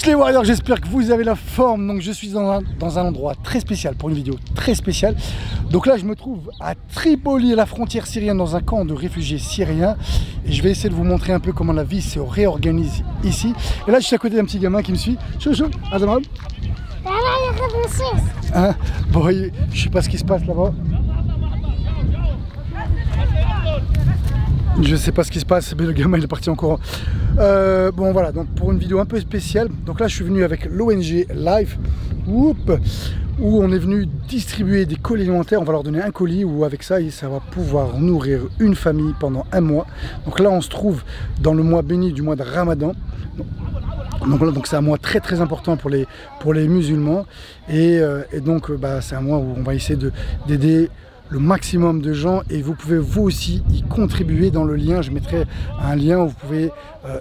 les Warriors, j'espère que vous avez la forme. Donc je suis dans un endroit très spécial pour une vidéo très spéciale. Donc là je me trouve à Tripoli, à la frontière syrienne, dans un camp de réfugiés syriens. Et je vais essayer de vous montrer un peu comment la vie se réorganise ici. Et là je suis à côté d'un petit gamin qui me suit. Chouchou, Adamab. Hein, bon, je sais pas ce qui se passe là-bas. Je sais pas ce qui se passe, mais le gamin il est parti en courant. Bon voilà, donc pour une vidéo un peu spéciale. Donc là je suis venu avec l'ONG Life, où on est venu distribuer des colis alimentaires. On va leur donner un colis où avec ça, ça va pouvoir nourrir une famille pendant un mois. Donc là on se trouve dans le mois béni du mois de Ramadan. Donc c'est un mois très très important pour les musulmans. Et donc c'est un mois où on va essayer d'aider le maximum de gens, et vous pouvez vous aussi y contribuer. Dans le lien, je mettrai un lien où vous pouvez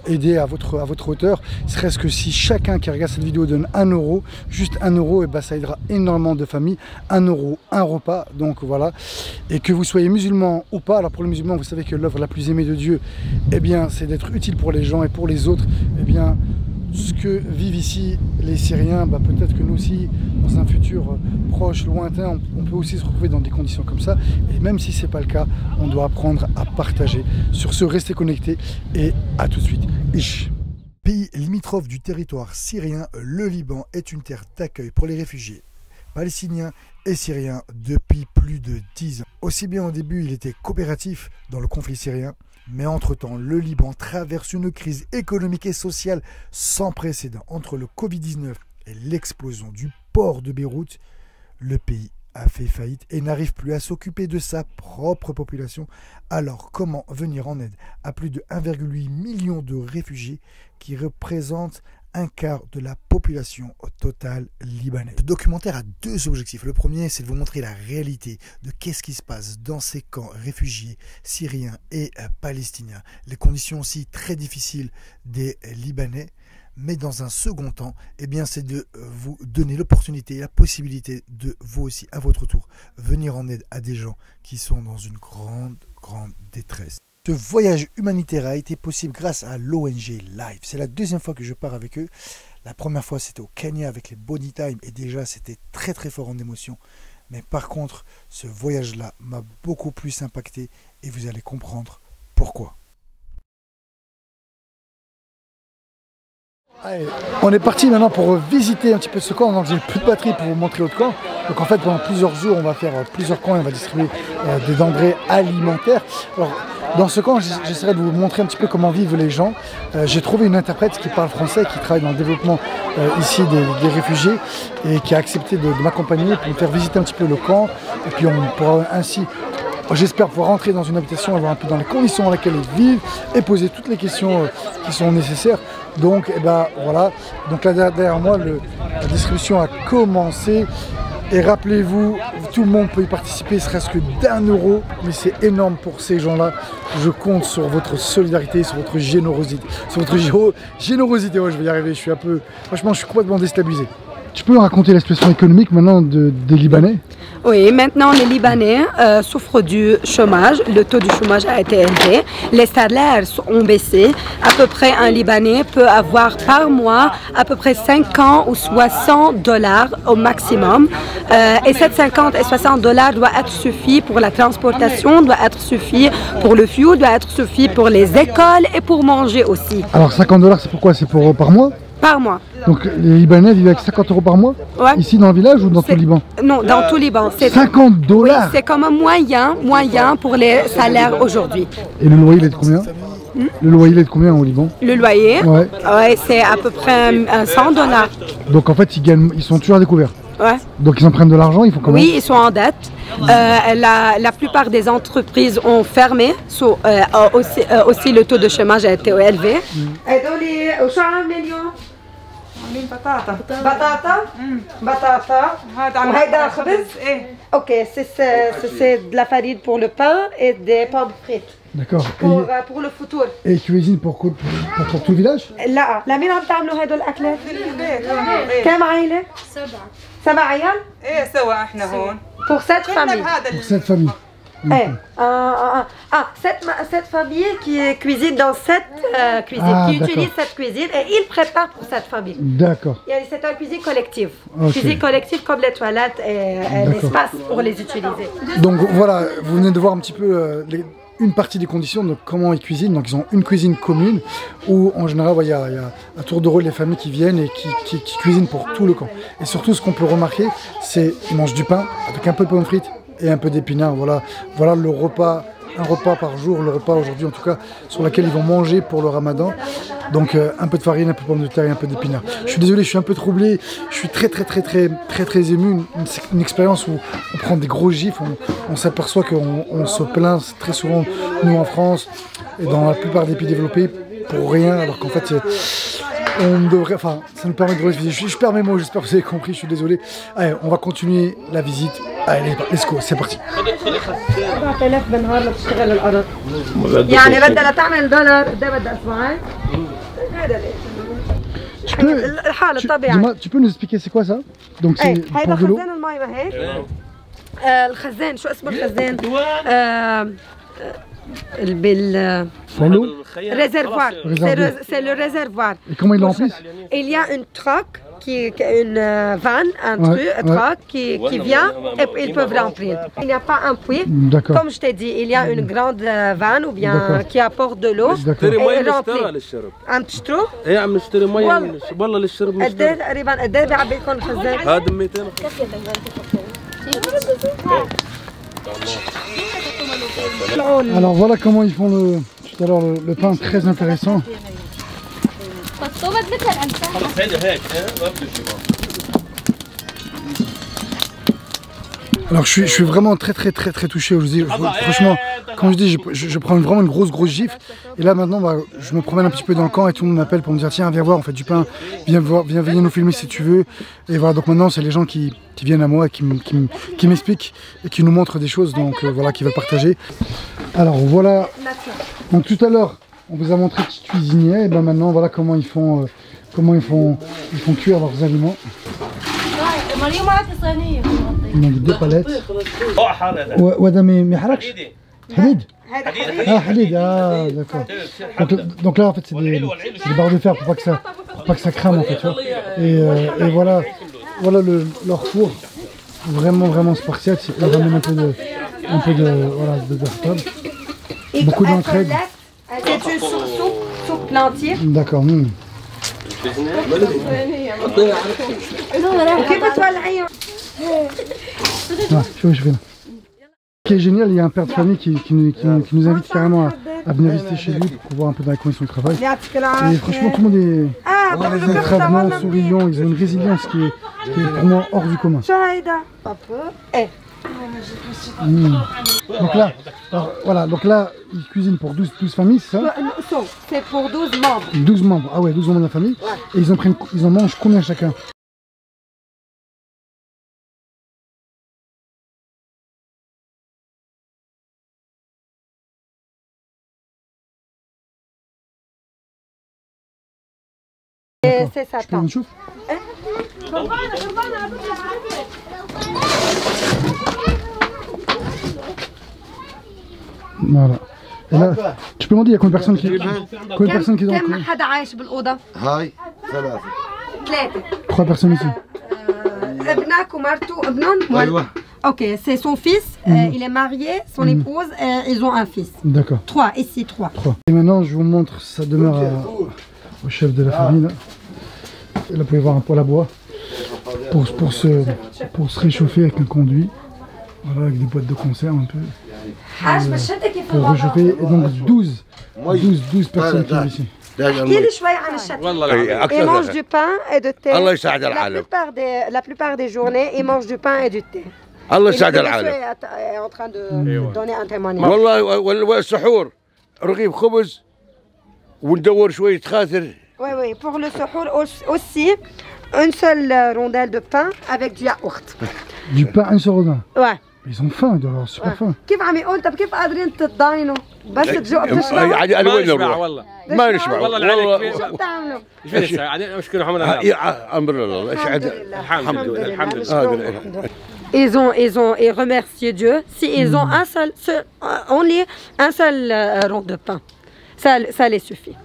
aider à votre hauteur. Serait-ce que si chacun qui regarde cette vidéo donne 1 euro, juste 1 euro, et ça aidera énormément de familles. 1 euro, un repas, donc voilà. Et que vous soyez musulman ou pas, alors pour les musulmans, vous savez que l'œuvre la plus aimée de Dieu, c'est d'être utile pour les gens, et pour les autres, ce que vivent ici les Syriens, peut-être que nous aussi, dans un futur proche, lointain, on peut aussi se retrouver dans des conditions comme ça. Et même si ce n'est pas le cas, on doit apprendre à partager. Sur ce, restez connectés et à tout de suite. Ish. Pays limitrophe du territoire syrien, le Liban est une terre d'accueil pour les réfugiés palestiniens et syriens depuis plus de 10 ans. Aussi bien au début, il était coopératif dans le conflit syrien, mais entre-temps, le Liban traverse une crise économique et sociale sans précédent. Entre le Covid-19 et l'explosion du port de Beyrouth, le pays a fait faillite et n'arrive plus à s'occuper de sa propre population. Alors, comment venir en aide à plus de 1,8 million de réfugiés qui représentent un quart de la population totale libanaise? Ce documentaire a deux objectifs. Le premier, c'est de vous montrer la réalité de qu'est-ce qui se passe dans ces camps réfugiés syriens et palestiniens. Les conditions aussi très difficiles des Libanais. Mais dans un second temps, c'est de vous donner l'opportunité et la possibilité de vous aussi, à votre tour, venir en aide à des gens qui sont dans une grande détresse. Ce voyage humanitaire a été possible grâce à l'ONG Life. C'est la deuxième fois que je pars avec eux. La première fois, c'était au Kenya avec les Body Time, et déjà, c'était très très fort en émotion. Mais par contre, ce voyage-là m'a beaucoup plus impacté, et vous allez comprendre pourquoi. Allez, on est parti maintenant pour visiter un petit peu ce camp. Donc j'ai plus de batterie pour vous montrer l'autre camp. Donc en fait, pendant plusieurs jours, on va faire plusieurs camps et on va distribuer des denrées alimentaires. Alors dans ce camp, j'essaierai de vous montrer un petit peu comment vivent les gens. J'ai trouvé une interprète qui parle français, qui travaille dans le développement ici des réfugiés, et qui a accepté de m'accompagner pour me faire visiter un petit peu le camp. Et puis on pourra ainsi, j'espère, pouvoir rentrer dans une habitation et voir un peu dans les conditions dans lesquelles ils vivent et poser toutes les questions qui sont nécessaires. Donc voilà, donc là derrière moi, la distribution a commencé. Et rappelez-vous, tout le monde peut y participer, serait-ce que d'1 euro, mais c'est énorme pour ces gens-là. Je compte sur votre solidarité, sur votre générosité. Sur votre générosité, ouais, je vais y arriver, franchement, je suis complètement déstabilisé. Tu peux raconter la situation économique maintenant des Libanais? Oui, maintenant les Libanais souffrent du chômage. Le taux du chômage a été élevé. Les salaires ont baissé. À peu près un Libanais peut avoir par mois à peu près 50 ou 60 dollars au maximum. Et ces 50 et 60 dollars doit être suffi pour la transportation, doit être suffi pour le fuel, doit être suffi pour les écoles et pour manger aussi. Alors 50 dollars, c'est pourquoi? C'est pour par mois? Par mois. Donc les Libanais vivent avec 50 euros par mois? Ouais. Ici dans le village ou dans tout le Liban? Non, dans tout le Liban. 50 dollars? Oui, c'est comme un moyen pour les salaires aujourd'hui. Et le loyer il est de combien? Le loyer il est de combien au Liban? Le loyer? Ouais, c'est à peu près 100 dollars. Donc en fait ils sont toujours à découvert? Ouais. Donc ils en prennent de l'argent, ils font comment? Oui, ils sont en dette. La plupart des entreprises ont fermé. Aussi le taux de chômage a été élevé. Ok, c'est de la farine pour le pain et des pommes frites. D'accord. pour le futur. Et cuisine pour tout le village؟ لا لمين عم تعملوا هدول الأكلات؟ كم عائلة؟ 7 عيال؟ ايه سوا احنا هون. Pour 7 familles. Pour 7 familles. Cette famille qui cuisine dans cette cuisine, qui utilise cette cuisine et il prépare pour cette famille. D'accord. C'est une cuisine collective. Cuisine collective comme les toilettes et l'espace pour les utiliser. Donc voilà, vous venez de voir un petit peu une partie des conditions de comment ils cuisinent. Donc ils ont une cuisine commune où en général il y a à tour de rôle les familles qui viennent et qui cuisinent pour tout le camp. Et surtout ce qu'on peut remarquer, c'est qu'ils mangent du pain avec un peu de pommes frites et un peu d'épinards. Voilà le repas, un repas par jour, le repas aujourd'hui en tout cas sur lequel ils vont manger pour le ramadan. Donc un peu de farine, un peu de pommes de terre et un peu d'épinards. Je suis désolé, je suis un peu troublé, je suis très ému, une expérience où on prend des gros gifs, on s'aperçoit qu'on se plaint très souvent nous en France et dans la plupart des pays développés pour rien, alors qu'en fait on devrait, enfin ça nous permet de relativiser. Je perds mes mots, j'espère que vous avez compris, je suis désolé. Allez, on va continuer la visite. Allez, let's go, c'est parti. Tu peux nous expliquer c'est quoi ça? Donc c'est pour de l'eau. الخزان شو اسمه الخزان؟ réservoir. C'est le réservoir. Et comment ils le remplissent? Il y a une troc, une vanne, troc qui vient et ils peuvent remplir. Il n'y a pas un puits. Comme je t'ai dit, il y a une grande vanne ou bien qui apporte de l'eau et remplit. عم تشتروا؟ ايه عم نشتري ميه والله للشرب قد تقريبا قد ايه بيعبي لكم الخزان؟ هذا 200. Alors voilà comment ils font tout à l'heure le pain très intéressant. Alors je suis vraiment très touché aujourd'hui. Franchement, comme je dis, je prends vraiment une grosse gifle. Et là maintenant, je me promène un petit peu dans le camp et tout le monde m'appelle pour me dire tiens, viens voir, on fait du pain, viens nous filmer si tu veux. Et voilà, donc maintenant c'est les gens qui viennent à moi et qui m'expliquent et qui nous montrent des choses, donc voilà, qui veulent partager. Alors voilà, donc tout à l'heure on vous a montré qu'ils cuisinaient, et ben maintenant voilà comment ils font cuire leurs aliments. Donc deux palettes. وهذا ما يحرقش حديد. حديد d'accord. Donc là en fait c'est des barres de fer pour pas que ça crame en fait, tu vois. Et voilà leur four vraiment spartiate. Ils ramènent un peu de table. Beaucoup d'entraide. C'est une soupe plantier. D'accord. Je fais là. Ce qui est génial, il y a un père de famille qui nous invite carrément à venir visiter chez lui pour voir un peu dans les conditions de travail. Et franchement, tout le monde est très avenant, souriant, ils ont une résilience qui est pour moi hors du commun. Donc là, donc là, ils cuisinent pour 12 familles, c'est ça? C'est pour 12 membres. 12 membres, ah ouais, 12 membres de la famille. Et ils en mangent combien chacun? C'est ça. Voilà. Et là, tu peux m'en dire, il y a combien de personnes qui dorment? هاي ثلاثة. 3 personnes ici. Ok, c'est son fils, il est marié, son épouse, et ils ont un fils. D'accord. 3, ici 3. Et maintenant, je vous montre sa demeure au chef de la famille. Là, vous pouvez voir un poêle à bois pour se réchauffer avec un conduit. Voilà, avec des boîtes de conserve un peu. Pour réchauffer. Et donc 12 personnes qui vivent ici. Ils mangent du pain et du thé. La plupart des journées, ils mangent du pain et du thé. الله يسعد العالم. est en train de donner un témoignage. والله والسحور رغيف خبز وندور شوية خاطر. Oui, pour le suhour aussi, une seule rondelle de pain avec du yaourt. Du pain, un seul rondelle? Ouais. Ils ont faim, ils doivent avoir super faim. كيف عم يقول طب كيف قادرين تتضاينوا؟ بس تجوع بتشبعوا؟ أنا وين نروح؟ ما نشبع والله. شو بتعملوا؟ مشكلة محمد أمر الله. الحمد لله. ils remercient Dieu si ils ont un seul rond de pain. Ça les suffit.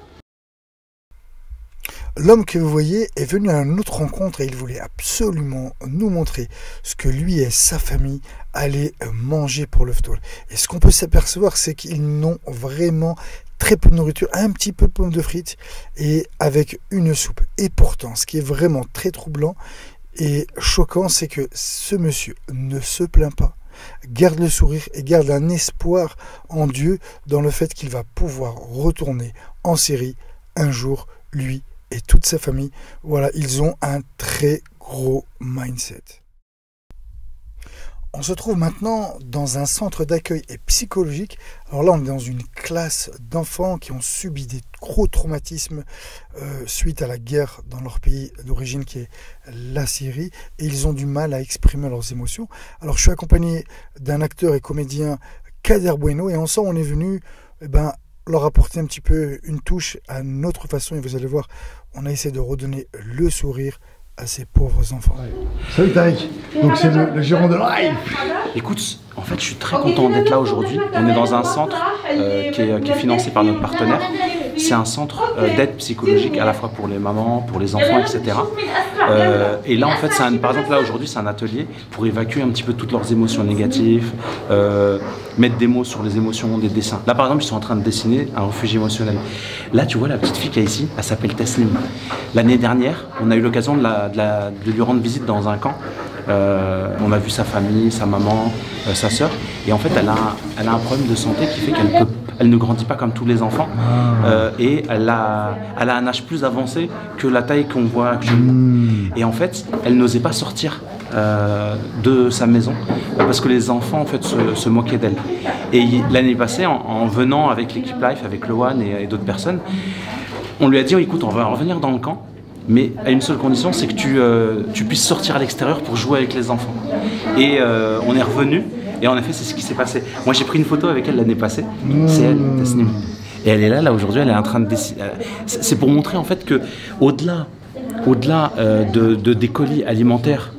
L'homme que vous voyez est venu à une autre rencontre et il voulait absolument nous montrer ce que lui et sa famille allaient manger pour le ftoul. Et ce qu'on peut s'apercevoir, c'est qu'ils n'ont vraiment très peu de nourriture, un petit peu de pommes de frites et avec une soupe. Et pourtant, ce qui est vraiment très troublant et choquant, c'est que ce monsieur ne se plaint pas, garde le sourire et garde un espoir en Dieu dans le fait qu'il va pouvoir retourner en Syrie un jour, lui et toute sa famille. Voilà, ils ont un très gros mindset. On se trouve maintenant dans un centre d'accueil et psychologique. Alors là, on est dans une classe d'enfants qui ont subi des gros traumatismes suite à la guerre dans leur pays d'origine qui est la Syrie. Et ils ont du mal à exprimer leurs émotions. Alors je suis accompagné d'un acteur et comédien, Kader Bueno, et ensemble on est venu leur apporter un petit peu une touche à notre façon. Et vous allez voir, on a essayé de redonner le sourire à ces pauvres enfants. Salut Tariq, donc c'est le gérant de Live. Écoute, en fait je suis très content d'être là aujourd'hui. On est dans un centre qui est financé par notre partenaire. C'est un centre d'aide psychologique à la fois pour les mamans, pour les enfants, etc. Et là en fait, par exemple là aujourd'hui c'est un atelier pour évacuer un petit peu toutes leurs émotions négatives, mettre des mots sur les émotions, des dessins. Là par exemple ils sont en train de dessiner un refuge émotionnel. Là tu vois la petite fille qui est ici, elle s'appelle Tasnim. L'année dernière on a eu l'occasion de lui rendre visite dans un camp. On a vu sa famille, sa maman, sa sœur, et en fait elle a un problème de santé qui fait qu'elle ne grandit pas comme tous les enfants, et elle a un âge plus avancé que la taille qu'on voit actuellement. Et en fait elle n'osait pas sortir de sa maison parce que les enfants en fait se moquaient d'elle. Et l'année passée, en venant avec l'équipe Life, avec Loan et d'autres personnes, on lui a dit écoute, on va revenir dans le camp, mais à une seule condition, c'est que tu puisses sortir à l'extérieur pour jouer avec les enfants. Et on est revenu, et en effet c'est ce qui s'est passé. Moi j'ai pris une photo avec elle l'année passée, c'est elle, Tasnim. Et elle est là aujourd'hui, elle est en train de dessiner. C'est pour montrer en fait que au-delà des colis alimentaires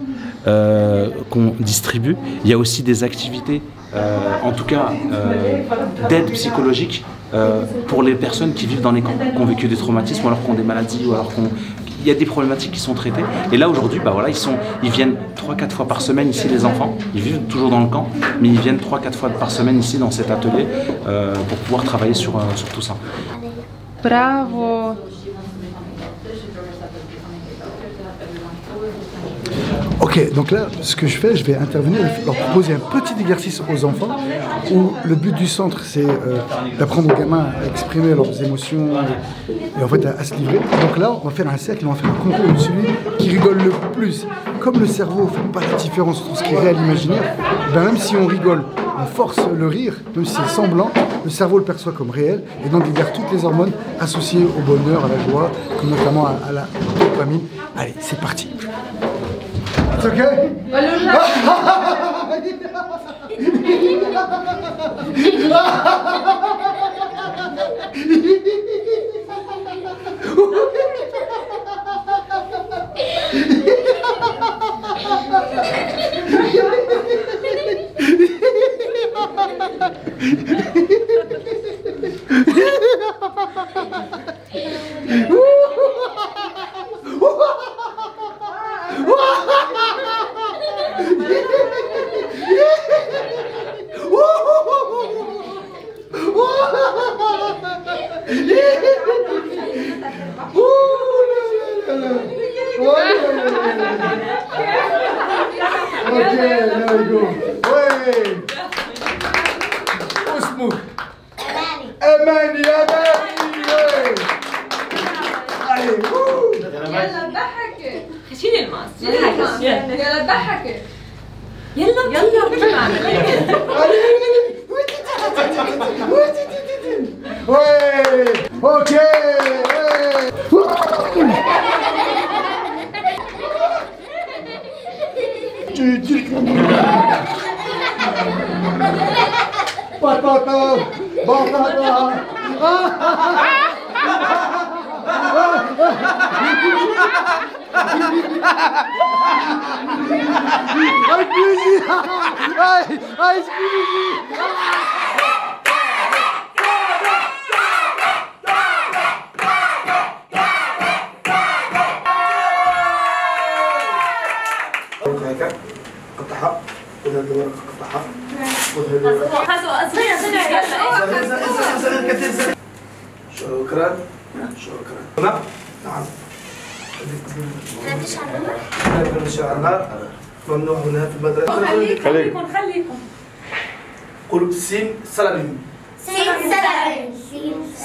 qu'on distribue, il y a aussi des activités, en tout cas d'aide psychologique pour les personnes qui vivent dans les camps, qui ont vécu des traumatismes, ou alors qui ont des maladies, ou alors il y a des problématiques qui sont traitées. Et là aujourd'hui, voilà, ils viennent 3-4 fois par semaine ici, les enfants. Ils vivent toujours dans le camp, mais ils viennent 3-4 fois par semaine ici dans cet atelier pour pouvoir travailler sur tout ça. Bravo. Ok, donc là, ce que je fais, je vais intervenir et leur proposer un petit exercice aux enfants où le but du centre, c'est d'apprendre aux gamins à exprimer leurs émotions et en fait à se livrer. Donc là, on va faire un cercle, on va faire un concours de celui qui rigole le plus. Comme le cerveau ne fait pas la différence entre ce qui est réel et imaginaire, même si on rigole, on force le rire, même si c'est semblant, le cerveau le perçoit comme réel et donc il libère toutes les hormones associées au bonheur, à la joie, comme notamment à la dopamine. Allez, c'est parti. It's okay? Avec plaisir. Avec plaisir. قطعها وهذا الورقة قطعها وهذا صغير كثير. شكرا شكرا. نعم لا شعرنا ممنوع هنا في المدرسة. خليكم قولوا سيم سلابين.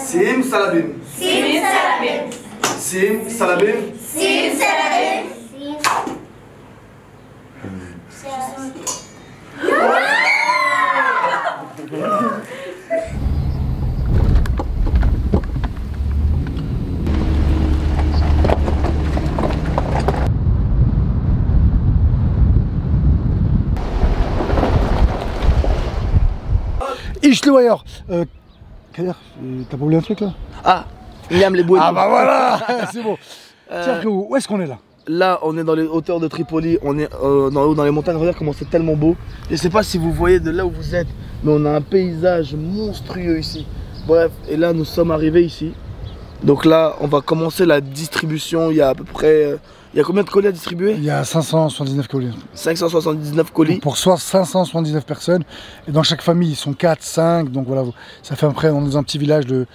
سيم سلابين. سيم سلابين. Ishlouayer, Kader, t'as pas oublié un truc là? Ah, Niam les Bouédous. Ah bah voilà. C'est bon. Tiens frérot, où est-ce qu'on est là? Là, on est dans les hauteurs de Tripoli, on est dans les montagnes. Regarde comment c'est tellement beau. Je sais pas si vous voyez de là où vous êtes, mais on a un paysage monstrueux ici. Bref, et là nous sommes arrivés ici. Donc là, on va commencer la distribution. Il y a à peu près... il y a combien de colis à distribuer? Il y a 579 colis. 579 colis. Donc pour 579 personnes. Et dans chaque famille, ils sont 4, 5. Donc voilà, ça fait à peu près, on est dans un petit village de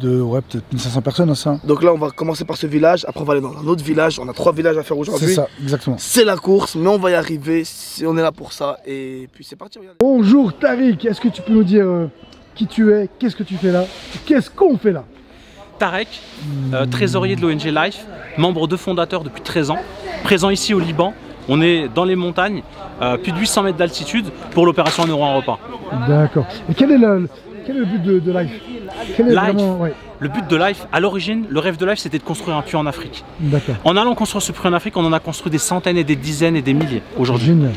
ouais, peut-être 1500 personnes. Ça. Donc là, on va commencer par ce village. Après, on va aller dans un autre village. On a 3 villages à faire aujourd'hui. C'est ça, exactement. C'est la course, mais on va y arriver. Si on est là pour ça. Et puis c'est parti. Regarde. Bonjour Tariq, est-ce que tu peux nous dire qui tu es? Qu'est-ce que tu fais là? Qu'est-ce qu'on fait là? Tarek, trésorier de l'ONG Life, membre de fondateur depuis 13 ans, présent ici au Liban. On est dans les montagnes, plus de 800 mètres d'altitude pour l'opération Un euro un repas. D'accord. Et quel est le but de Life? Le but de Life, à l'origine, le rêve de Life, c'était de construire un puits en Afrique. D'accord. En allant construire ce puits en Afrique, on en a construit des centaines et des dizaines et des milliers aujourd'hui. Génial.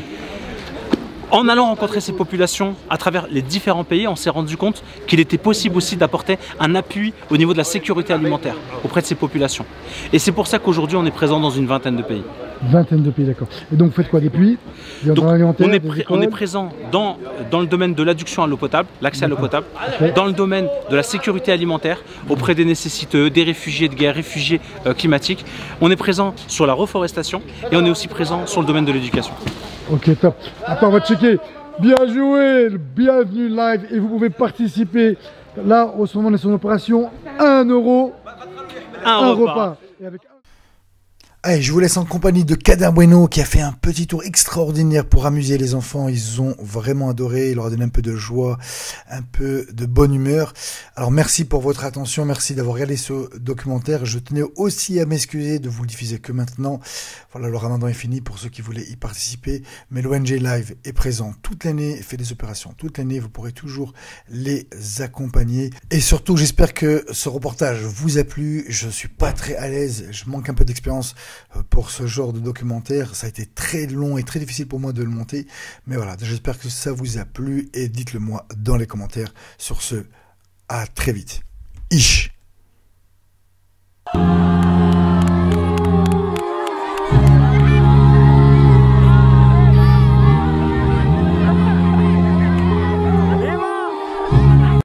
En allant rencontrer ces populations à travers les différents pays, on s'est rendu compte qu'il était possible aussi d'apporter un appui au niveau de la sécurité alimentaire auprès de ces populations. Et c'est pour ça qu'aujourd'hui on est présent dans une vingtaine de pays. Vingtaine de pays, d'accord. Et donc vous faites quoi? Des puits? Donc, on est présent dans le domaine de l'adduction à l'eau potable, l'accès à l'eau potable, dans le domaine de la sécurité alimentaire auprès des nécessiteux, des réfugiés de guerre, réfugiés climatiques. On est présent sur la reforestation et on est aussi présent sur le domaine de l'éducation. Ok, top. Attends, on va checker. Bien joué, bienvenue live et vous pouvez participer. Là, au ce moment, on est sur une opération 1 euro, un repas. Et avec... Allez, je vous laisse en compagnie de Kader Bueno qui a fait un petit tour extraordinaire pour amuser les enfants. Ils ont vraiment adoré, il leur a donné un peu de joie, un peu de bonne humeur. Alors merci pour votre attention, merci d'avoir regardé ce documentaire. Je tenais aussi à m'excuser de vous le diffuser que maintenant. Voilà, le ramadan est fini pour ceux qui voulaient y participer. Mais l'ONG Live est présent toute l'année et fait des opérations toute l'année. Vous pourrez toujours les accompagner. Et surtout, j'espère que ce reportage vous a plu. Je suis pas très à l'aise, je manque un peu d'expérience pour ce genre de documentaire. Ça a été très long et très difficile pour moi de le monter, mais voilà, j'espère que ça vous a plu et dites-le moi dans les commentaires. Sur ce, à très vite. Ish.